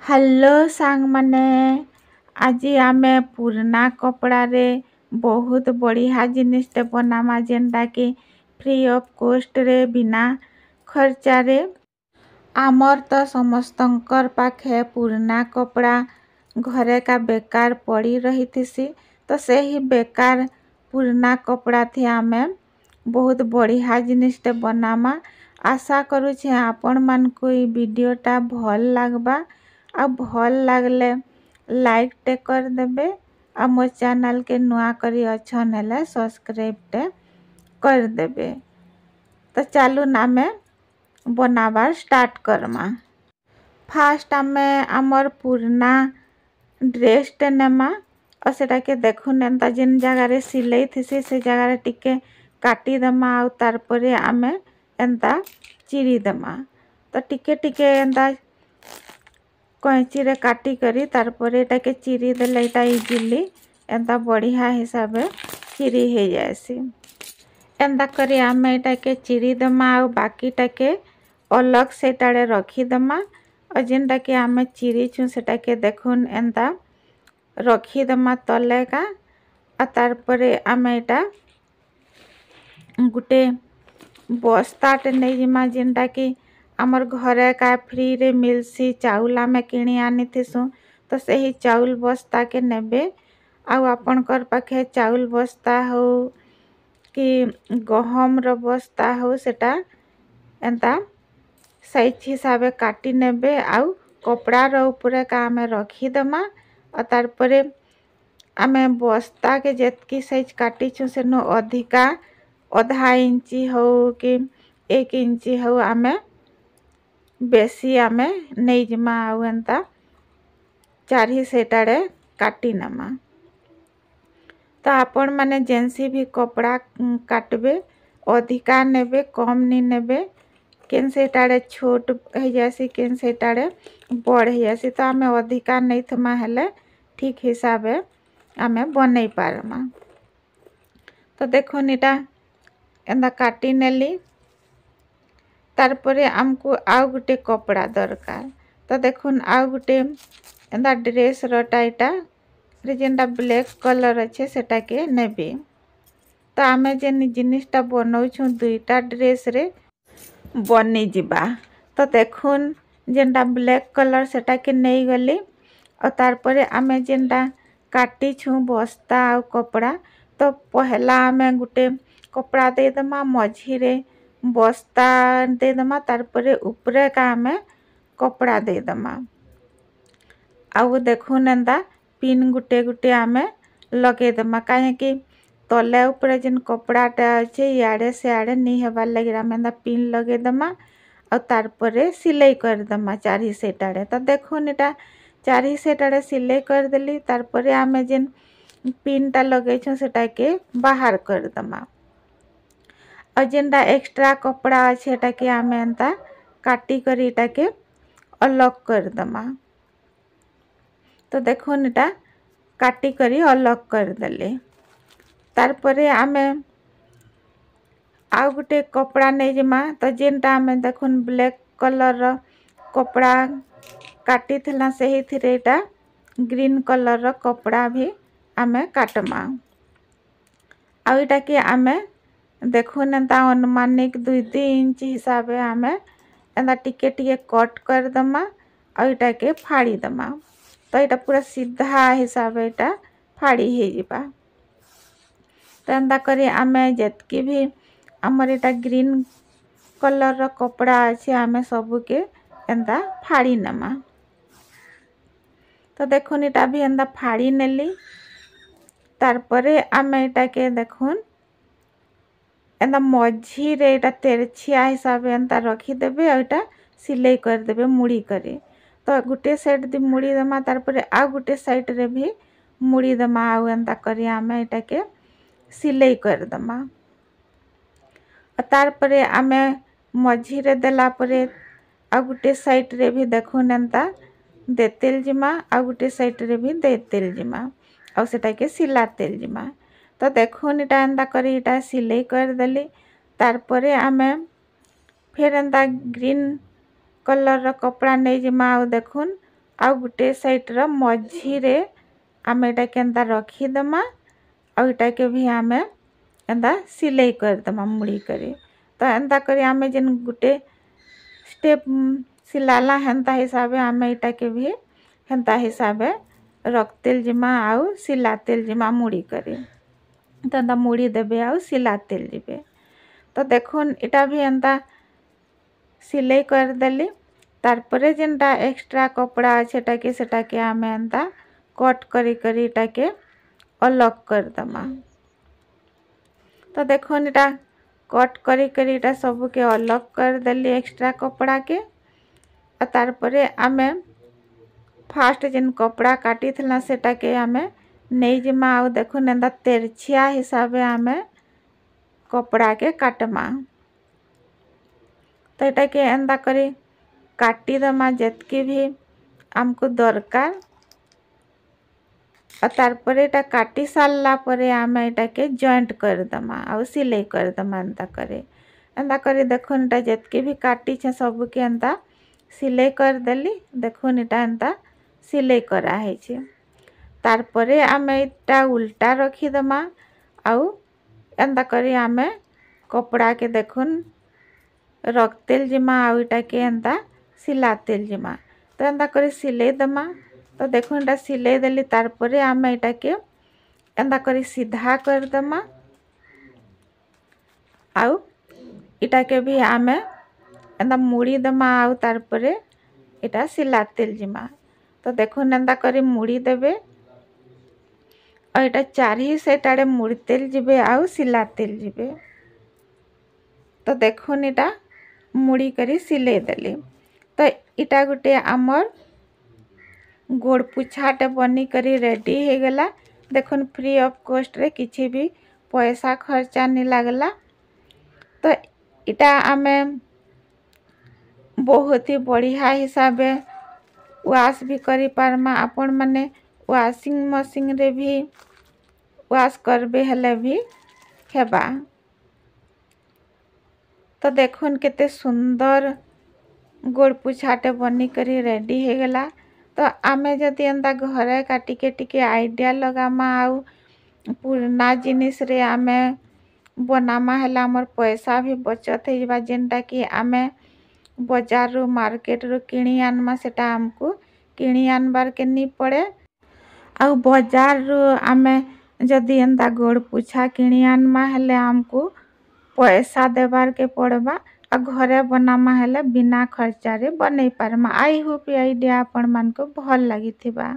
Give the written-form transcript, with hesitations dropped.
Hello सांग माने आज आमे पुराना कपड़ा रे बहुत बढ़िया जिनिसटे बनामा जेनटा कि फ्री ऑफ कॉस्ट रे बिना खर्चा रे आमर तो समस्तंकर पाखे पुराना कपड़ा घरे का बेकार पड़ी रही थी तो से ही बेकार पुराना कपड़ा थी आमे बहुत बढ़िया जिनिसटे बनामा। आशा करुछे आपण मान को वीडियोटा भल लागबा आ भल लागले लाइक टे कर देबे आ मो चैनल के नुआ करी अछन हेले सब्सक्राइब टे कर देबे। तो चालू नामे बनाबार स्टार्ट करमा। फास्ट आमे आमर पुराना ड्रेस टे नेमा और सेटा के देखुन एंता जिन जगह रे सिलाई थिसी से जगह रे टिके काटी देमा आ तार परे आमे एंता चिरी देमा। तो टिके टिके एंता कैंची रे काटी करी तार परे एटा के चिरी देले एटा इजीली एंता बढ़िया हिसाब चिरी हे जायसी। एंता करी आमे एटा के चिरी देमा आ बाकीटा के अलग सेटाड़े रखी देमा और जिनटा के आमे चिरी छु सेटा के देखुन एंता रखी देमा तले का आ तार परे आमे एटा गुटे बस्ताटे नहीं जिमा जिनटा कि आमर घरे का फ्री रे मिलसी चाउल आमे किणी आनी थिसु तो सही चाउल बस्ता के नेबे आ आपनकर पाखे चाउल बस्ता हो कि गहम रो बस्ता हो सेटा एंता साइज हिसाबे काटी नेबे आउ कपड़ा रो ऊपर का आमे रखी देमा और तार परे आमे बस्ता के जेतकी साइज काटी छु सेनो अधिका आधा इंची हो कि 1 इंची हो आमे बेसी आमे नहीं जिमा आउ एंता चारी सेटाड़े काटी नमा। तो आपण माने जेंसी भी कपड़ा काटबे अधिका नेबे कम नहीं नेबे केन सेटाड़े छोट है जैसी केन सेटाड़े बड़ है जैसी तो आमे अधिका नहीं थमा हेले ठीक हिसाबे आमे बनै पारमा। तो देखो निटा एंदा काटी नेली तार परे आमको आउ गुटे कपड़ा दरकार। तो देखुन आउ गुटे एंदा ड्रेस रटा एटा रे जेनटा ब्लैक कलर अच्छे सेटा के नेबे। तो आमे जेन जिनिसटा बनौ छु दुईटा ड्रेस रे बनी जिबा। तो देखुन जेनटा ब्लैक कलर सेटा के नहीं गली और तार परे आमे जेनटा काटी छु बस्ता आ कपड़ा तो पहला आमे गुटे कपड़ा दे दमा मझी रे बस्ता दे दमा तार परे ऊपरे का आमे कपड़ा दे दमा आउ देखुन एंदा पिन गुटे गुटे आमे लगे दमा काहे कि तले ऊपर जिन कपड़ाटा अच्छे याड़े से आड़े नहीं हेबार लगे आमे एंदा पिन लगे दमा और तार परे सिलाई कर दमा चारी सेटाड़े। तो देखुन एटा चारी सेटाड़े सिलाई कर देली तार परे आमे जिन पिनटा लगे छु सेटा के बाहर कर दमा और जेनटा एक्स्ट्रा कपड़ा अच्छे एटा के आमे एंता काटी करी एटा के अलग कर दमा। तो देखुन एटा काटी करी अलग कर देले तार परे आमे आउ गुटे कपड़ा नहीं जिमा तो जेनटा आमे देखुन ब्लैक कलर रो कपड़ा काटी थिला सही थिरे एटा ग्रीन कलर रो कपड़ा भी आमे काटमा आउ एटा के आमे देखुन एंता अनुमानिक 2-2 इंच हिसाबे आमे एंता टिके टिके कट कर दमा और एटा के फाड़ी दमा। तो एटा पूरा सीधा हिसाबे एटा फाड़ी हे जिबा। तो एंता करी आमे जेतकी भी हमर एटा ग्रीन कलर रो कपड़ा अच्छे आमे सबू के एंता फाड़ी नमा। तो देखुन एटा भी एंता फाड़ी नेली तार परे आमे एटा के देखुन एंता मझी रे एटा तेरछिया हिसाबे एंता रखी देबे और एटा सिलाई कर देबे मुड़ी करे। तो गुटे साइड दी मुड़ी दमा तार परे आ गुटे साइड रे भी मुड़ी दमा आउ एंता करी आमे एटा के सिलाई कर दमा तार परे आमे मझी रे देला परे आ गुटे साइड रे भी देखुन एंता देतेल जिमा आ गुटे साइड रे भी देतेल जिमा और सेटा के सिलातेल जिमा। तो देखुन एटा एंता करी एटा सिलाई कर देली तार परे आमे फिर एंता ग्रीन कलर रो कपड़ा नहीं जिमा आउ देखुन आउ गुटे साइड्र मझीरे आम एटा केन्ता रखीदमा आउ एटा के भी आमे एंता सिलाई करदमा मुड़ी करी। तो एंता करी आमे जेन गुटे स्टेप सिलाला हेन्ता हिसाबे आमे एटा के भी हेन्ता हिसाबे रखतेल जिमा आउ सिलातेल जिमा मुड़ी करी। तो एंता मुड़ी देबे आउ सिलातेल जिबे। तो देखुन एटा भी एंता सिलाई कर देली। तारपरे जेनटा एक्स्ट्रा कपड़ा अच्छे सेटा के आमे एंता कट करी करी एटा के अलग कर दमा। तो देखुन एटा कट करी करी एटा सब के अलग कर देली एक्स्ट्रा कपड़ा के। तारपरे आमे फास्ट जेन कपड़ा काटी थला सेटा के आमे नहीं जिमा आउ देखुन एंता तेरछिया हिसाबे आमे कपड़ा के काटमा। तो एटा के एंता करी काटी दमा जेतकी भी आमको दरकार। तारपरे एटा काटी सारला परे आमे एटा के जॉइंट कर दमा आउ सिलाई कर दमा एंता करी देखुन एटा जेतकी भी काटी छे सब के एंता सिलाई कर देली। देखुन एटा एंता सिलाई करा है छे। तारपरे आमे एटा उल्टा रखी दमा आउ एंता करी आमे कपड़ा के देखुन रखतेल जिमा आउ एटा के एंता सिलातेल जिमा। तो एंता करी सिलाई दमा। तो देखुन एटा सिलाई देली तारपरे आमे एटा के एंता करी सीधा कर दमा आउ एटा के भी आमे एंता मुड़ी दमा आउ तारपरे एटा सिलातेल जिमा। तो देखुन एंता करी मुड़ी देबे और एटा चारही साइड मुड़तेल जिबे आउ सिलातेल जिबे। तो देखुन एटा मुड़ी करी सिलाई देली। तो इटा गुटे आमर गोड़ पुछाटे बनी करी रेडी हो गला। देखुन फ्री ऑफ कॉस्ट रे किछि भी पैसा खर्चा नहीं लागला। तो इटा आमे बहुत ही बढ़िया हिसाबे वाश भी करी पारमा। आपण माने वाशिंग मशीन रे भी वाश करबे हेले भी हेबा। तो देखुन केते सुंदर गोड़ पुछाटे बनी करी रेडी हो गला। तो आमे जदि एंता घरे का टिके आइडिया लगामा आउ पुराना जिनिस रे आमे बनामा हेला हमर पैसा भी बचत हो जाबा। जेनटा कि आमे बाजार रो मार्केट रो किणी आनमा सेटा हमको किणी आनबार के नहीं पड़े। आउ बाजार रो आमे जदि एंता गोड़ पुछा किणी आनमा हेले हमको पैसा देबार के पड़बा। आ घरे बनामा हेले बिना खर्चा रे बनै पारमा। आई होप आइडिया आपण मान को भल लागी थिबा।